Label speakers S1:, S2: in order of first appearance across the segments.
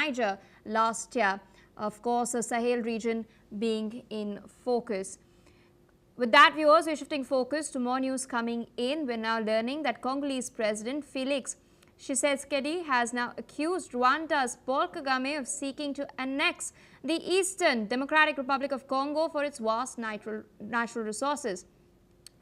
S1: Niger last year. Of course, the Sahel region being in focus. With that, viewers, we're shifting focus to more news coming in. We're now learning that Congolese President Felix Tshisekedi has now accused Rwanda's Paul Kagame of seeking to annex the Eastern Democratic Republic of Congo for its vast natural resources.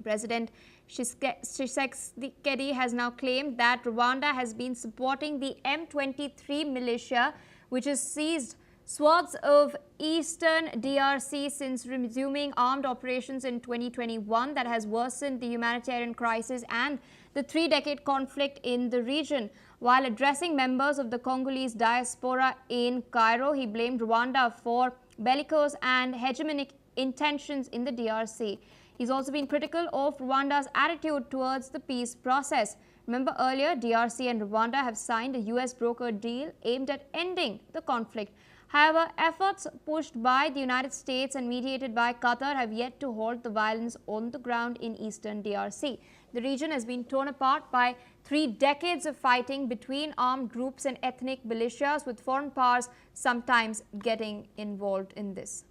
S1: President Tshisekedi has now claimed that Rwanda has been supporting the M23 militia, which has seized swaths of eastern DRC since resuming armed operations in 2021 that has worsened the humanitarian crisis and the three-decade conflict in the region. While addressing members of the Congolese diaspora in Cairo, he blamed Rwanda for bellicose and hegemonic intentions in the DRC. He's also been critical of Rwanda's attitude towards the peace process. Remember earlier, DRC and Rwanda have signed a US brokered deal aimed at ending the conflict. However, efforts pushed by the United States and mediated by Qatar have yet to halt the violence on the ground in eastern DRC. The region has been torn apart by 3 decades of fighting between armed groups and ethnic militias, with foreign powers sometimes getting involved in this.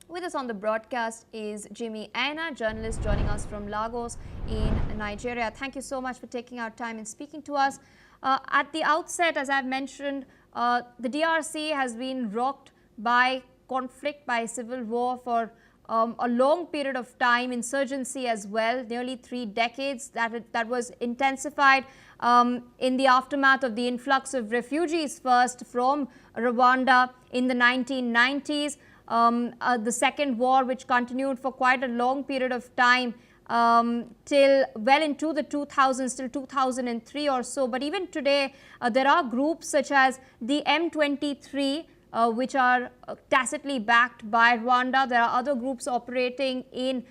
S1: With us on the broadcast is Jimmy Aina, journalist joining us from Lagos in Nigeria. Thank you so much for taking our time and speaking to us. At the outset, as I've mentioned, the DRC has been rocked by conflict, by civil war for a long period of time, insurgency as well, nearly 3 decades that was intensified in the aftermath of the influx of refugees first from Rwanda in the 1990s. The second war, which continued for quite a long period of time till well into the 2000s, till 2003 or so. But even today, there are groups such as the M23, which are tacitly backed by Rwanda. There are other groups operating in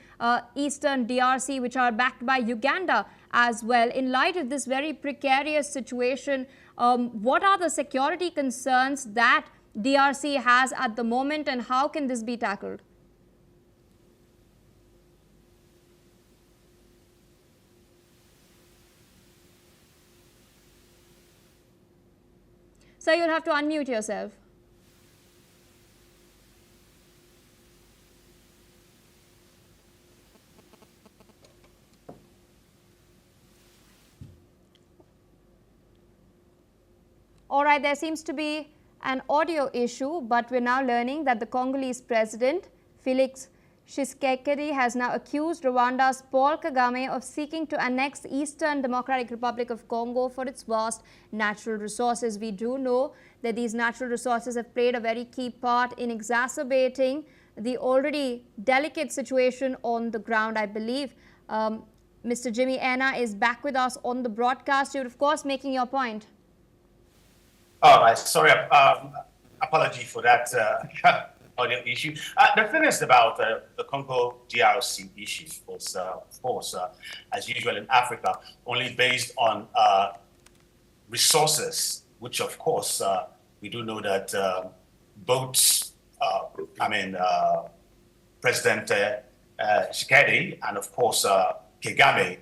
S1: eastern DRC, which are backed by Uganda as well. In light of this very precarious situation, what are the security concerns that DRC has at the moment, and how can this be tackled? So you'll have to unmute yourself. All right, there seems to be an audio issue, but we're now learning that the Congolese president, Felix Tshisekedi, has now accused Rwanda's Paul Kagame of seeking to annex the Eastern Democratic Republic of Congo for its vast natural resources. We do know that these natural resources have played a very key part in exacerbating the already delicate situation on the ground, I believe. Mr. Jimmy Aina is back with us on the broadcast. You're, of course, making your point.
S2: All right, sorry, apology for that audio issue. The thing is about the Congo DRC issue was, of course, as usual in Africa, only based on resources, which, of course, we do know that both, President Tshisekedi and, of course, Kagame,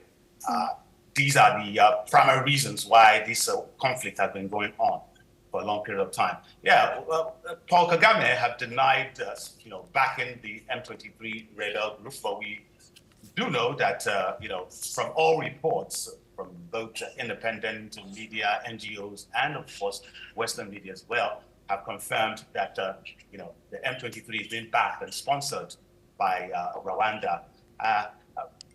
S2: these are the primary reasons why this conflict has been going on for a long period of time. Yeah, Paul Kagame have denied, backing the M23 rebel group, but we do know that, from all reports from both independent media, NGOs, and of course, Western media as well, have confirmed that, the M23 is being backed and sponsored by Rwanda.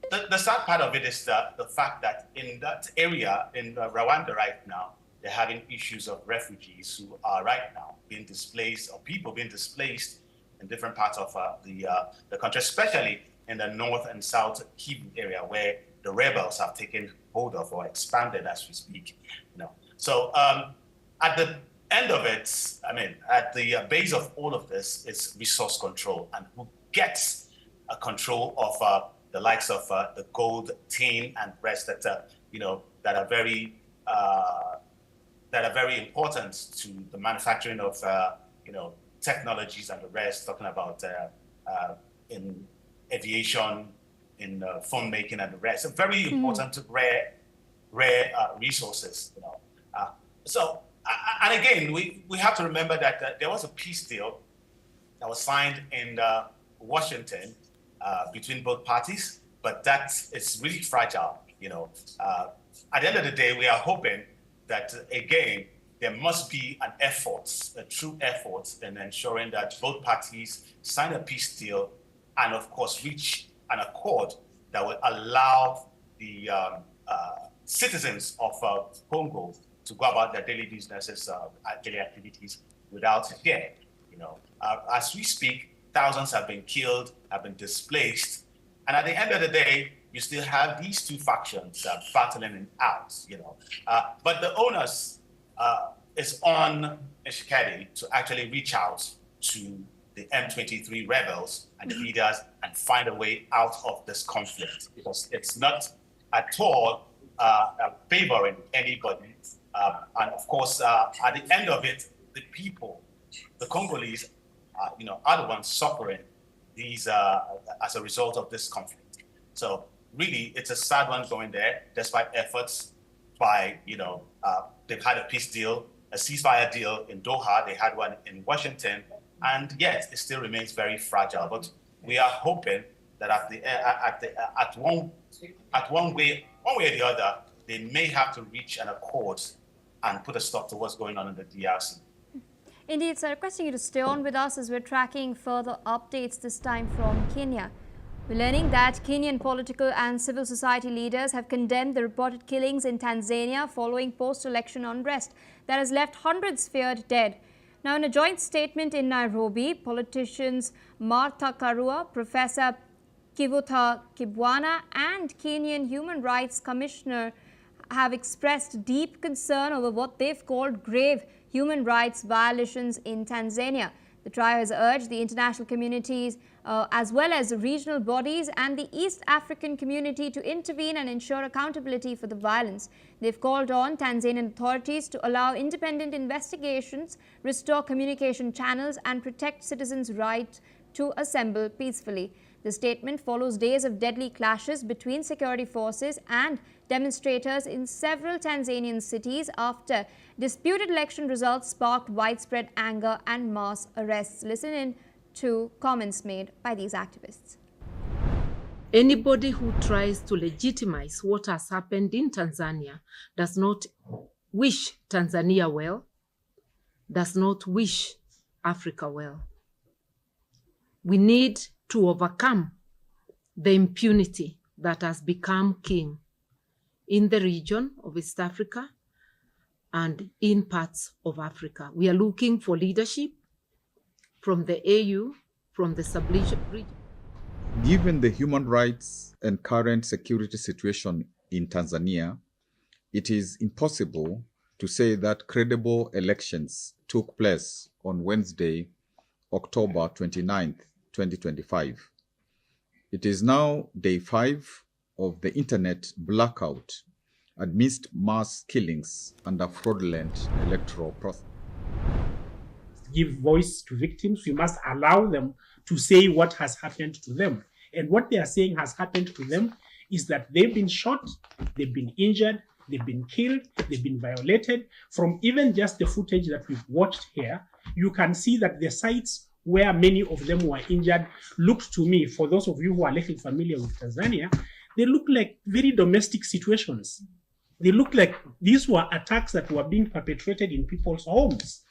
S2: The sad part of it is the fact that in that area, in Rwanda right now, they're having issues of refugees who are right now being displaced, or people being displaced in different parts of the country, especially in the north and south Kivu area, where the rebels have taken hold of or expanded as we speak. So at the end of it, at the base of all of this is resource control, and who gets a control of the likes of the gold, tin, and rest that that are very important to the manufacturing of technologies and the rest. Talking about in aviation, in phone making, and the rest. Very important, rare resources. So And again, we have to remember that there was a peace deal that was signed in Washington between both parties, but that is really fragile. At the end of the day, we are hoping that, again, there must be an effort, a true effort in ensuring that both parties sign a peace deal and, of course, reach an accord that will allow the citizens of Congo to go about their daily businesses, daily activities without fear. As we speak, thousands have been killed, have been displaced, and at the end of the day, you still have these two factions battling it out. But the onus is on Tshisekedi to actually reach out to the M23 rebels and the leaders and find a way out of this conflict, because it's not at all favoring anybody. And of course, at the end of it, the people, the Congolese, are the ones suffering these as a result of this conflict. So really, it's a sad one going there, despite efforts by, they've had a peace deal, a ceasefire deal in Doha, they had one in Washington, and yet it still remains very fragile. But we are hoping that at one way or the other, they may have to reach an accord and put a stop to what's going on in the DRC.
S1: Indeed, sir, requesting you to stay on with us as we're tracking further updates, this time from Kenya. We're learning that Kenyan political and civil society leaders have condemned the reported killings in Tanzania following post-election unrest that has left hundreds feared dead. Now, in a joint statement in Nairobi, politicians Martha Karua, Professor Kivutha Kibwana and Kenyan Human Rights Commissioner have expressed deep concern over what they've called grave human rights violations in Tanzania. The trio has urged the international communities as well as regional bodies and the East African community to intervene and ensure accountability for the violence. They've called on Tanzanian authorities to allow independent investigations, restore communication channels and protect citizens' right to assemble peacefully. The statement follows days of deadly clashes between security forces and demonstrators in several Tanzanian cities after disputed election results sparked widespread anger and mass arrests. Listen in to comments made by these activists.
S3: Anybody who tries to legitimize what has happened in Tanzania does not wish Tanzania well, does not wish Africa well. We need to overcome the impunity that has become king in the region of East Africa and in parts of Africa. We are looking for leadership from the AU, from the sub-region.
S4: Given the human rights and current security situation in Tanzania, it is impossible to say that credible elections took place on Wednesday, October 29th, 2025. It is now day 5 of the internet blackout amidst mass killings and a fraudulent electoral process.
S5: Give voice to victims. We must allow them to say what has happened to them. And what they are saying has happened to them is that they've been shot, they've been injured, they've been killed, they've been violated. From even just the footage that we've watched here, you can see that the sites where many of them were injured looked to me, for those of you who are little familiar with Tanzania, they look like very domestic situations. They look like these were attacks that were being perpetrated in people's homes.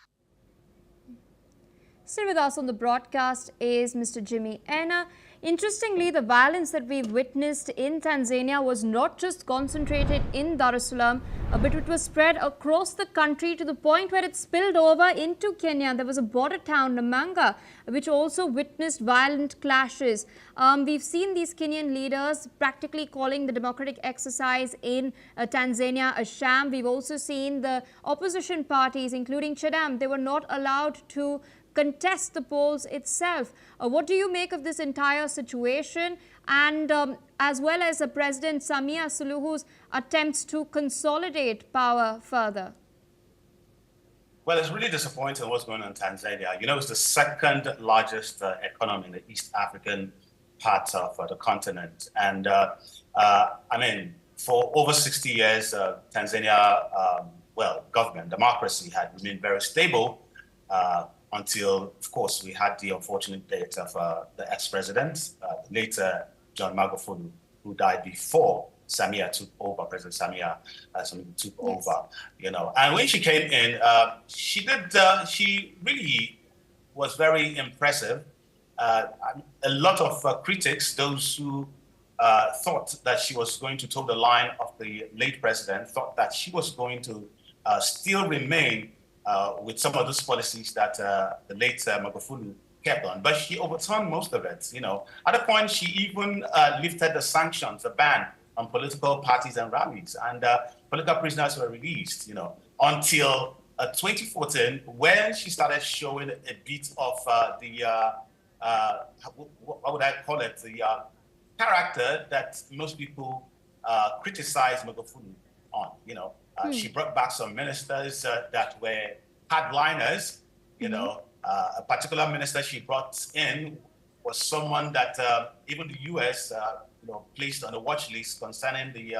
S1: Still with us on the broadcast is Mr. Jimmy Ena. Interestingly, the violence that we've witnessed in Tanzania was not just concentrated in Dar es Salaam, but it was spread across the country to the point where it spilled over into Kenya. There was a border town, Namanga, which also witnessed violent clashes. We've seen these Kenyan leaders practically calling the democratic exercise in Tanzania a sham. We've also seen the opposition parties, including Chadam, they were not allowed to contest the polls itself. What do you make of this entire situation, and as well as President Samia Suluhu's attempts to consolidate power further?
S2: Well, it's really disappointing what's going on in Tanzania. It's the second largest economy in the East African part of the continent. And for over 60 years, Tanzania government, democracy had remained very stable until, of course, we had the unfortunate death of the ex-president, later John Magufuli, who died before Samia took over, President Samia took over, And when she came in, she really was very impressive. A lot of critics, those who thought that she was going to toe the line of the late president, thought that she was going to still remain with some of those policies that the late Magufuli kept on. But she overturned most of it. At a point, she even lifted the sanctions, the ban on political parties and rallies, and political prisoners were released. Until 2014, when she started showing a bit of what would I call it? The character that most people criticize Magufuli on. She brought back some ministers that were hardliners. A particular minister she brought in was someone that even the U.S. Placed on a watch list concerning the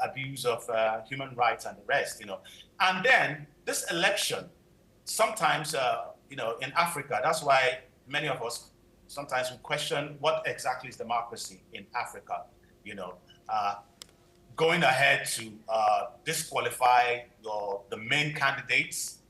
S2: abuse of human rights and the rest. And then this election, sometimes in Africa, that's why many of us sometimes we question what exactly is democracy in Africa. Going ahead to disqualify the main candidates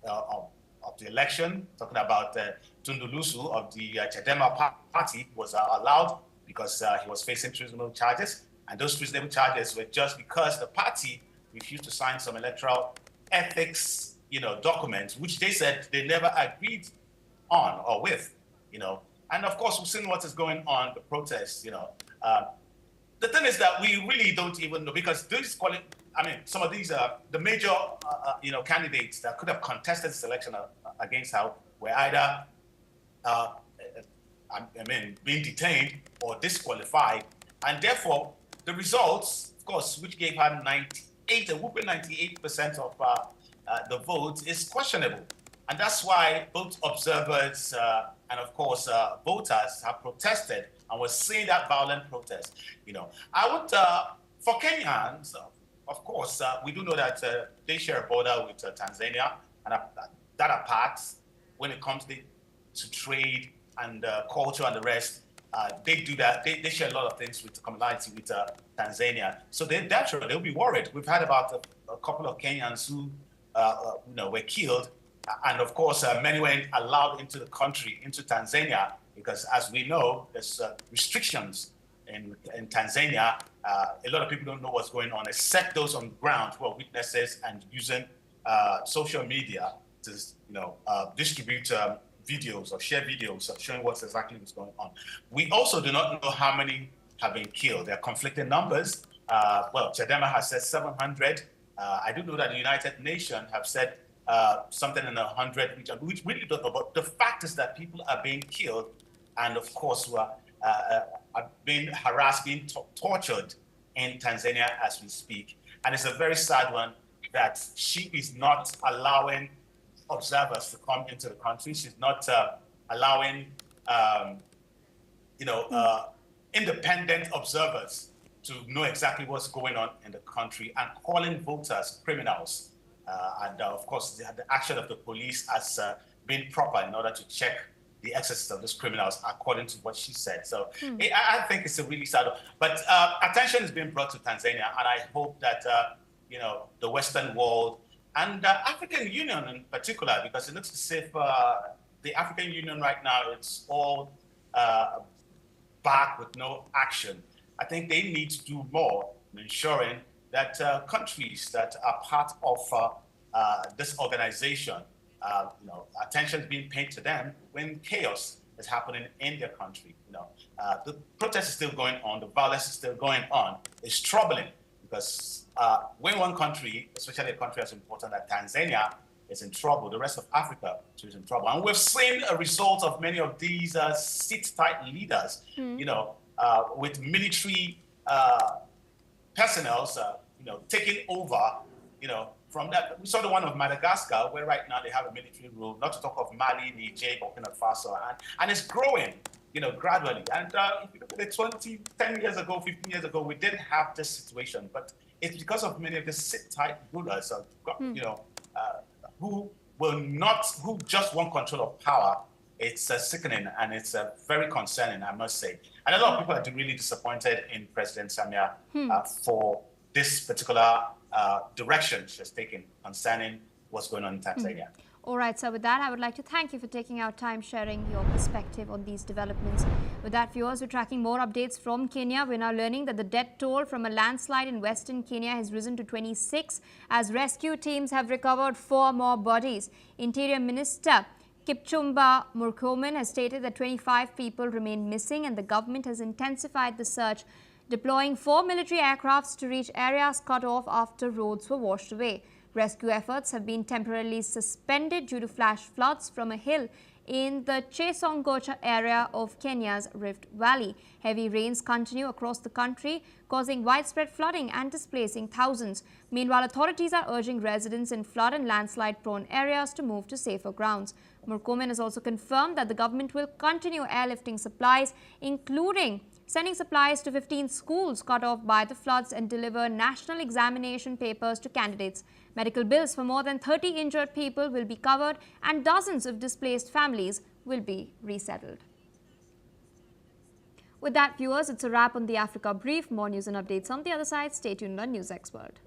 S2: of the election, talking about Tundu Lissu of the Chadema party was allowed because he was facing treasonable charges. And those treasonable charges were just because the party refused to sign some electoral ethics, documents, which they said they never agreed on or with, And of course, we've seen what is going on, the protests, The thing is that we really don't even know, because some of these the major, candidates that could have contested this election against her were either, being detained or disqualified, and therefore the results, of course, which gave her 98% of the votes, is questionable, and that's why both observers and of course voters have protested, and we're seeing that violent protest. I would, for Kenyans, of course, we do know that they share a border with Tanzania, and that apart, when it comes to trade and culture and the rest, they do that. They share a lot of things with the commonality with Tanzania. So they'll be worried. We've had about a couple of Kenyans who were killed, and of course, many weren't allowed into the country, into Tanzania, because as we know, there's restrictions in Tanzania. A lot of people don't know what's going on, except those on the ground who are witnesses and using social media to distribute videos or share videos of showing what's going on. We also do not know how many have been killed. There are conflicting numbers. Chadema has said 700. I do know that the United Nations have said something in 100 region, which we really don't know. But the fact is that people are being killed, and of course, are being harassed, being tortured in Tanzania as we speak. And it's a very sad one that she is not allowing observers to come into the country. She's not allowing, independent observers to know exactly what's going on in the country, and calling voters criminals. And of course, the action of the police has been proper in order to check the excesses of those criminals, according to what she said. So I think it's a really sad one. But attention is being brought to Tanzania, and I hope that the Western world and the African Union in particular, because it looks as if the African Union right now, it's all back with no action. I think they need to do more in ensuring that countries that are part of this organization, attention is being paid to them when chaos is happening in their country. The protest is still going on, the violence is still going on. It's troubling because when one country, especially a country as important as Tanzania, is in trouble, the rest of Africa is in trouble. And we've seen a result of many of these sit-tight leaders, with military personnel, taking over, from that. We saw the one of Madagascar, where right now they have a military rule, not to talk of Mali, Niger, Burkina Faso, and it's growing, gradually. And if you look at it 10 years ago, 15 years ago, we didn't have this situation, but it's because of many of the sit-tight rulers, who just want control of power. It's sickening and it's very concerning, I must say. And a lot of people are really disappointed in President Samia for this particular direction she's taken concerning what's going on in Tanzania.
S1: All right, so with that, I would like to thank you for taking our time sharing your perspective on these developments. With that, viewers, we're tracking more updates from Kenya. We're now learning that the death toll from a landslide in western Kenya has risen to 26 as rescue teams have recovered 4 more bodies. Interior Minister Kipchumba Murkomen has stated that 25 people remain missing and the government has intensified the search, deploying 4 military aircrafts to reach areas cut off after roads were washed away. Rescue efforts have been temporarily suspended due to flash floods from a hill in the Chesongocha area of Kenya's Rift Valley. Heavy rains continue across the country, causing widespread flooding and displacing thousands. Meanwhile, authorities are urging residents in flood and landslide-prone areas to move to safer grounds. Murkomen has also confirmed that the government will continue airlifting supplies, including sending supplies to 15 schools cut off by the floods and deliver national examination papers to candidates. Medical bills for more than 30 injured people will be covered and dozens of displaced families will be resettled. With that, viewers, it's a wrap on the Africa Brief. More news and updates on the other side. Stay tuned on NewsX World.